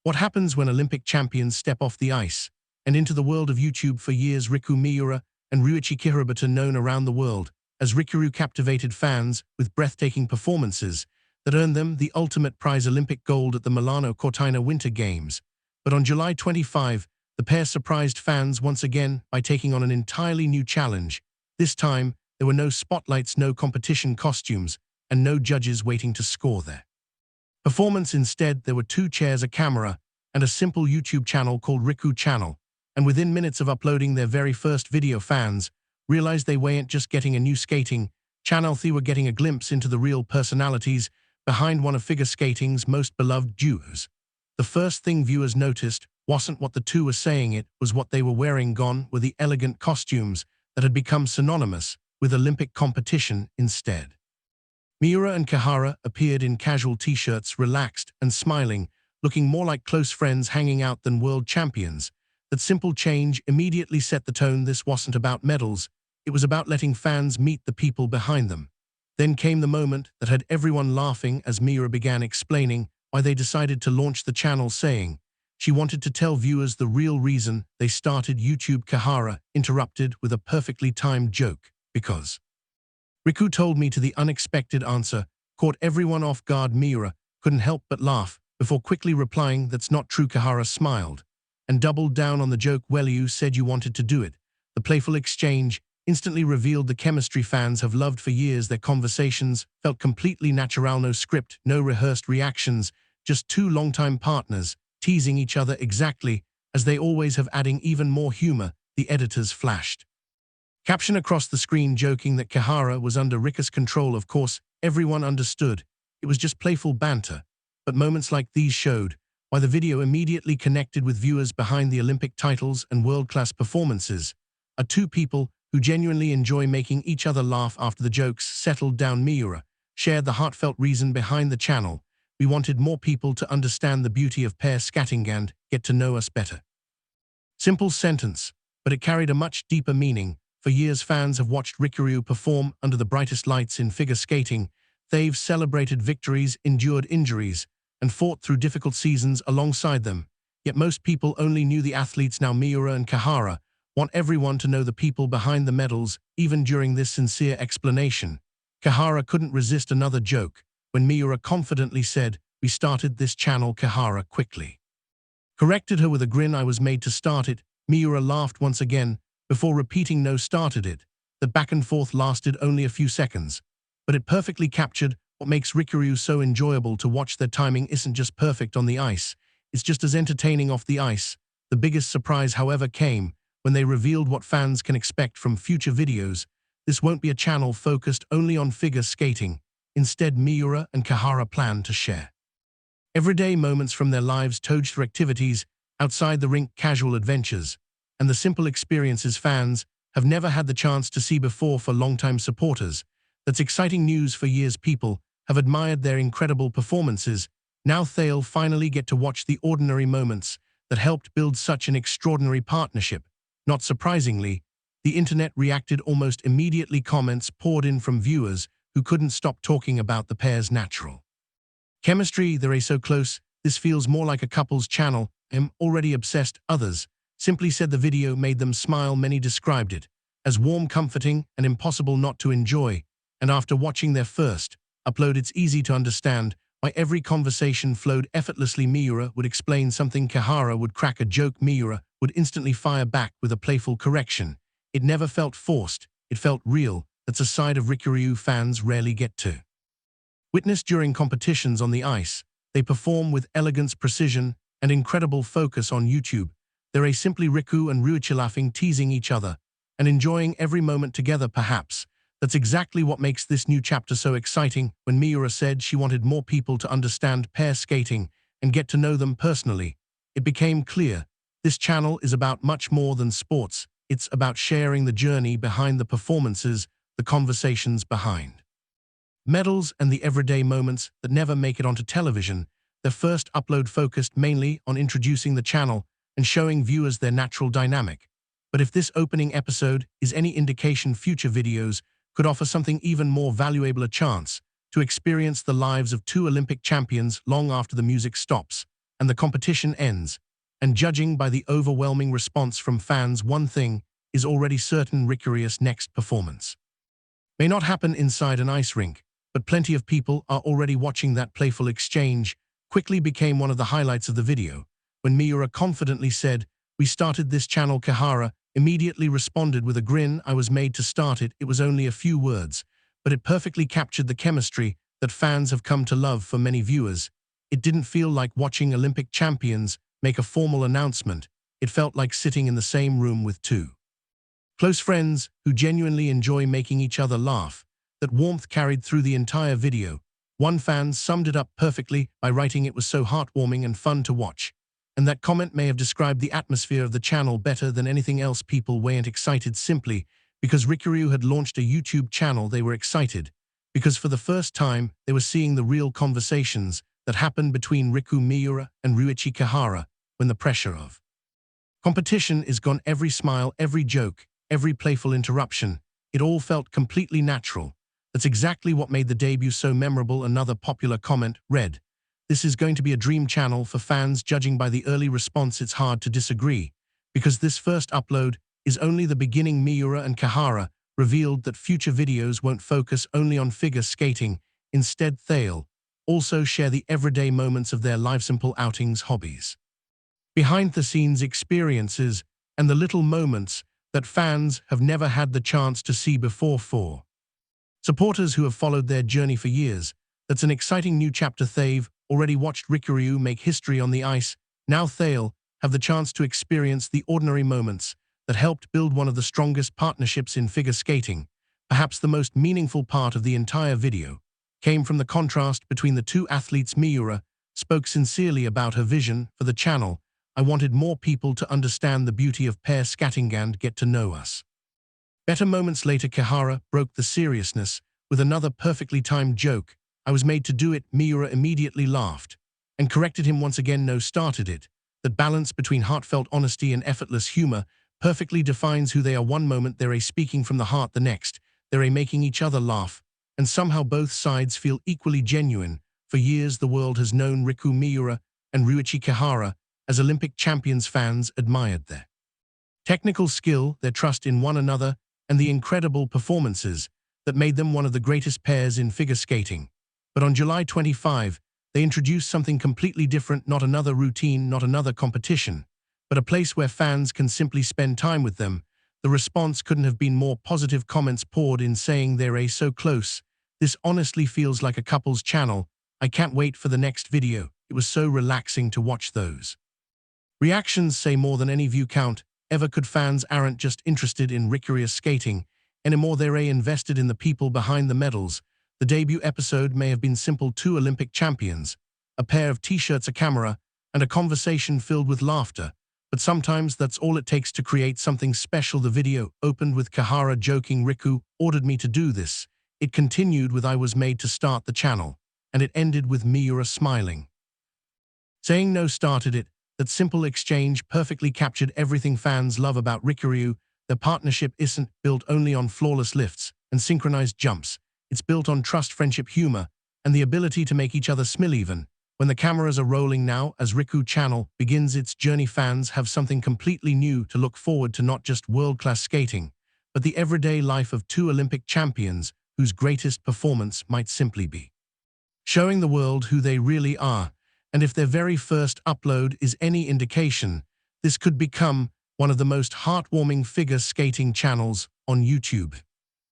What happens when Olympic champions step off the ice and into the world of YouTube? For years, Riku Miura and Ryuichi Kihara are known around the world as Rikuryu, captivated fans with breathtaking performances that earned them the ultimate prize, Olympic gold at the Milano Cortina Winter Games. But on July 25, the pair surprised fans once again by taking on an entirely new challenge. This time, there were no spotlights, no competition costumes, and no judges waiting to score their performance. Instead, there were 2 chairs, a camera, and a simple YouTube channel called Riku Channel. And within minutes of uploading their very first video, fans realized they weren't just getting a new skating channel, they were getting a glimpse into the real personalities behind one of figure skating's most beloved duos. The first thing viewers noticed wasn't what the two were saying, it was what they were wearing. Gone were the elegant costumes that had become synonymous with Olympic competition. Instead, Miura and Kihara appeared in casual t-shirts, relaxed and smiling, looking more like close friends hanging out than world champions. That simple change immediately set the tone. This wasn't about medals, it was about letting fans meet the people behind them. Then came the moment that had everyone laughing as Miura began explaining why they decided to launch the channel, saying she wanted to tell viewers the real reason they started YouTube. Kihara interrupted with a perfectly timed joke, "Because Riku told me to." The unexpected answer caught everyone off guard. Miura couldn't help but laugh before quickly replying, "That's not true." Kihara smiled and doubled down on the joke, "Well, you said you wanted to do it." The playful exchange instantly revealed the chemistry fans have loved for years. Their conversations felt completely natural, no script, no rehearsed reactions, just 2 longtime partners teasing each other exactly as they always have, adding even more humor. The editors flashed caption across the screen joking that Kihara was under Riku's control. Of course, everyone understood it was just playful banter, but moments like these showed why the video immediately connected with viewers. Behind the Olympic titles and world-class performances are 2 people who genuinely enjoy making each other laugh. After the jokes settled down, Miura shared the heartfelt reason behind the channel: "We wanted more people to understand the beauty of pair skating and get to know us better." Simple sentence, but it carried a much deeper meaning. For years, fans have watched Rikuryu perform under the brightest lights in figure skating. They've celebrated victories, endured injuries, and fought through difficult seasons alongside them. Yet most people only knew the athletes. Now Miura and Kihara want everyone to know the people behind the medals. Even during this sincere explanation, Kihara couldn't resist another joke. When Miura confidently said, "We started this channel," Kihara quickly corrected her with a grin, "I was made to start it." Miura laughed once again before repeating, "No, started it." The back and forth lasted only a few seconds, but it perfectly captured what makes Rikuryu so enjoyable to watch. Their timing isn't just perfect on the ice, it's just as entertaining off the ice. The biggest surprise, however, came when they revealed what fans can expect from future videos. This won't be a channel focused only on figure skating. Instead, Miura and Kihara plan to share everyday moments from their lives, toadster activities outside the rink, casual adventures, and the simple experiences fans have never had the chance to see before. For longtime supporters, that's exciting news. For years, people have admired their incredible performances. Now they'll finally get to watch the ordinary moments that helped build such an extraordinary partnership. Not surprisingly, the internet reacted almost immediately. Comments poured in from viewers who couldn't stop talking about the pair's natural chemistry. "They're so close, this feels more like a couple's channel. I'm already obsessed." Others simply said the video made them smile. Many described it as warm, comforting, and impossible not to enjoy. And after watching their first upload, it's easy to understand why every conversation flowed effortlessly. Miura would explain something, Kihara would crack a joke, Miura would instantly fire back with a playful correction. It never felt forced, it felt real. That's a side of Rikuryu fans rarely get to witness during competitions on the ice. They perform with elegance, precision, and incredible focus. On YouTube, they're simply Riku and Ryuichi laughing, teasing each other, and enjoying every moment together. Perhaps that's exactly what makes this new chapter so exciting. When Miura said she wanted more people to understand pair skating and get to know them personally, it became clear this channel is about much more than sports. It's about sharing the journey behind the performances, the conversations behind medals, and the everyday moments that never make it onto television. Their first upload focused mainly on introducing the channel and showing viewers their natural dynamic. But if this opening episode is any indication, future videos could offer something even more valuable: a chance to experience the lives of 2 Olympic champions long after the music stops. and the competition ends. And judging by the overwhelming response from fans, one thing is already certain: Rikuryu's next performance may not happen inside an ice rink, but plenty of people are already watching. That playful exchange quickly became one of the highlights of the video. When Miura confidently said, "We started this channel," Kihara immediately responded with a grin. "I was made to start it." It was only a few words, but it perfectly captured the chemistry that fans have come to love. For many viewers, it didn't feel like watching Olympic champions make a formal announcement. It felt like sitting in the same room with two close friends who genuinely enjoy making each other laugh. That warmth carried through the entire video. One fan summed it up perfectly by writing, "It was so heartwarming and fun to watch." And that comment may have described the atmosphere of the channel better than anything else. People weren't excited simply because Rikuryu had launched a YouTube channel. They were excited because for the first time they were seeing the real conversations that happened between Riku Miura and Ryuichi Kihara when the pressure of competition is gone. Every smile, every joke, every playful interruption, it all felt completely natural. That's exactly what made the debut so memorable. Another popular comment read, "This is going to be a dream channel for fans." Judging by the early response, it's hard to disagree, because this first upload is only the beginning. Miura and Kihara revealed that future videos won't focus only on figure skating. Instead, they'll also share the everyday moments of their lives, simple outings, hobbies, behind-the-scenes experiences, and the little moments that fans have never had the chance to see before. For supporters who have followed their journey for years, that's an exciting new chapter. They've already watched Rikuryu make history on the ice. Now they'll have the chance to experience the ordinary moments that helped build one of the strongest partnerships in figure skating. Perhaps the most meaningful part of the entire video came from the contrast between the two athletes. Miura spoke sincerely about her vision for the channel. "I wanted more people to understand the beauty of pair skating and get to know us better." Moments later, Kihara broke the seriousness with another perfectly timed joke. "I was made to do it." Miura immediately laughed and corrected him once again. "No, started it." That balance between heartfelt honesty and effortless humor perfectly defines who they are. One moment they're speaking from the heart, the next they're making each other laugh, and somehow both sides feel equally genuine. For years, the world has known Riku Miura and Ryuichi Kihara as Olympic champions. Fans admired their technical skill, their trust in one another, and the incredible performances that made them one of the greatest pairs in figure skating. But on July 25, they introduced something completely different. Not another routine, not another competition, but a place where fans can simply spend time with them. The response couldn't have been more positive. Comments poured in saying they're so close. "This honestly feels like a couple's channel. I can't wait for the next video." It was so relaxing to watch those reactions say more than any view count ever could. Fans aren't just interested in Rikuryu skating anymore, they're invested in the people behind the medals. The debut episode may have been simple: two Olympic champions, a pair of t-shirts, a camera, and a conversation filled with laughter. But sometimes that's all it takes to create something special. The video opened with Kihara joking, "Riku ordered me to do this." It continued with, "I was made to start the channel." And it ended with Miura smiling, saying, "No, started it." That simple exchange perfectly captured everything fans love about Rikuryu. Their partnership isn't built only on flawless lifts and synchronized jumps. It's built on trust, friendship, humor, and the ability to make each other smile even when the cameras are rolling. Now, as Riku channel begins its journey, fans have something completely new to look forward to. Not just world-class skating, but the everyday life of two Olympic champions whose greatest performance might simply be showing the world who they really are. And if their very first upload is any indication, this could become one of the most heartwarming figure skating channels on YouTube.